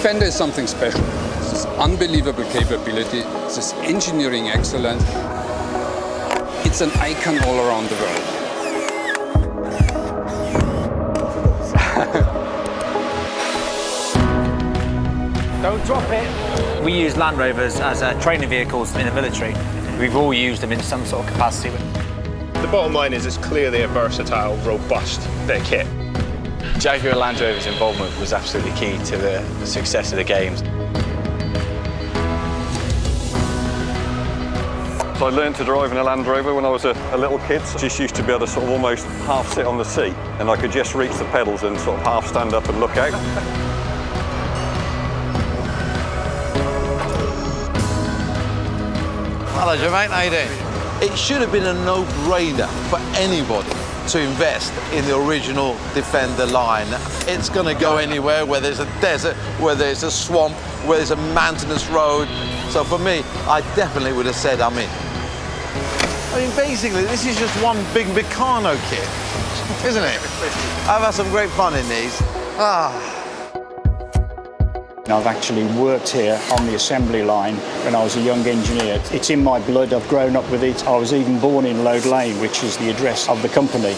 Defender is something special. This unbelievable capability, this engineering excellence. It's an icon all around the world. Don't drop it. We use Land Rovers as training vehicles in the military. We've all used them in some sort of capacity. The bottom line is it's clearly a versatile, robust bit of kit. Jaguar Land Rover's involvement was absolutely key to the success of the games. So I learned to drive in a Land Rover when I was a little kid. Just used to be able to sort of almost half sit on the seat, and I could just reach the pedals and sort of half stand up and look out. Hello, Jermaine, how you doing? It should have been a no-brainer for anybody to invest in the original Defender line. It's going to go anywhere, where there's a desert, where there's a swamp, where there's a mountainous road. So for me, I definitely would have said I'm in. I mean, basically, this is just one big Meccano kit, isn't it? I've had some great fun in these. I've actually worked here on the assembly line when I was a young engineer. It's in my blood, I've grown up with it. I was even born in Lode Lane, which is the address of the company.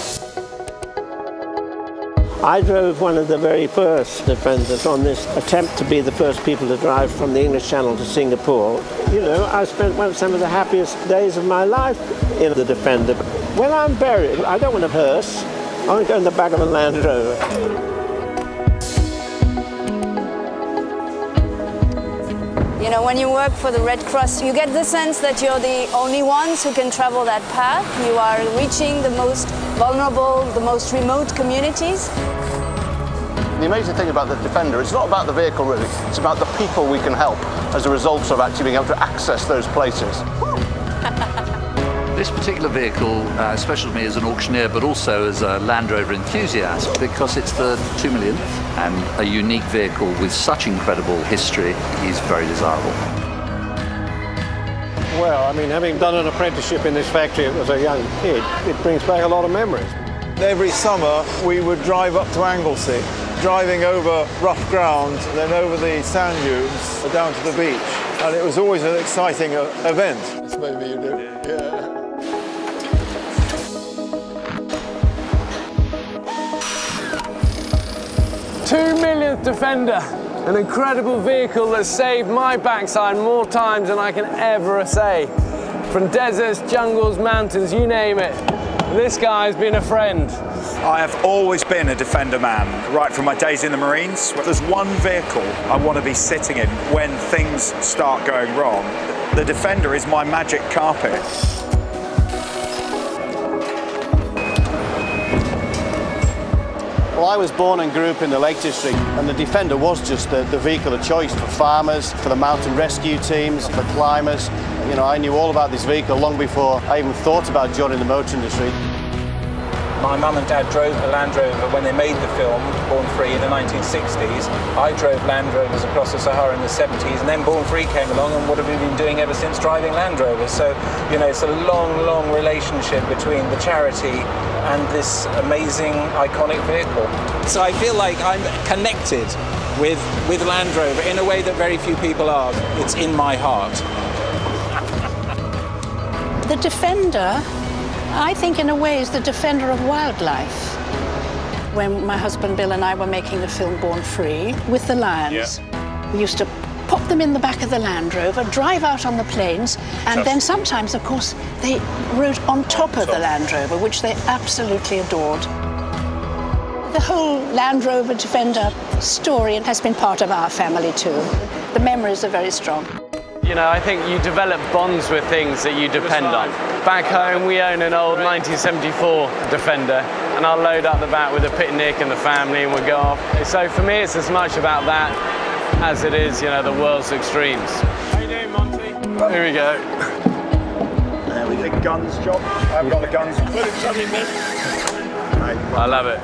I drove one of the very first Defenders on this attempt to be the first people to drive from the English Channel to Singapore. You know, I spent some of the happiest days of my life in the Defender. When I'm buried, I don't want a hearse. I want to go in the back of a Land Rover. You know, when you work for the Red Cross, you get the sense that you're the only ones who can travel that path. You are reaching the most vulnerable, the most remote communities. The amazing thing about the Defender, it's not about the vehicle really, it's about the people we can help as a result of actually being able to access those places. This particular vehicle is special to me as an auctioneer, but also as a Land Rover enthusiast, because it's the 2 millionth, and a unique vehicle with such incredible history is very desirable. Well, I mean, having done an apprenticeship in this factory as a young kid, it brings back a lot of memories. Every summer we would drive up to Anglesey, driving over rough ground, then over the sand dunes, down to the beach. And it was always an exciting event. This maybe you do, yeah. 2 millionth Defender, an incredible vehicle that saved my backside more times than I can ever say. From deserts, jungles, mountains, you name it. This guy's been a friend. I have always been a Defender man, right from my days in the Marines. There's one vehicle I want to be sitting in when things start going wrong. The Defender is my magic carpet. Well, I was born and grew up in the Lake District, and the Defender was just the vehicle of choice for farmers, for the mountain rescue teams, for climbers. You know, I knew all about this vehicle long before I even thought about joining the motor industry. My mum and dad drove a Land Rover when they made the film Born Free in the 1960s. I drove Land Rovers across the Sahara in the 70s, and then Born Free came along, and what have we been doing ever since? Driving Land Rovers. So, you know, it's a long, long relationship between the charity and this amazing, iconic vehicle. So I feel like I'm connected with Land Rover in a way that very few people are. It's in my heart. The Defender, I think in a way, is the defender of wildlife. When my husband Bill and I were making the film Born Free with the lions, we used to pop them in the back of the Land Rover, drive out on the plains, and then sometimes, of course, they rode on top of the Land Rover, which they absolutely adored. The whole Land Rover Defender story has been part of our family too. The memories are very strong. You know, I think you develop bonds with things that you depend on. Back home, we own an old 1974 Defender, and I'll load up the back with a picnic and the family, and we'll go off. So for me, it's as much about that as it is, you know, the world's extremes. How you doing, Monty? Here we go. There we go. Guns, John. I haven't got the guns. I love it.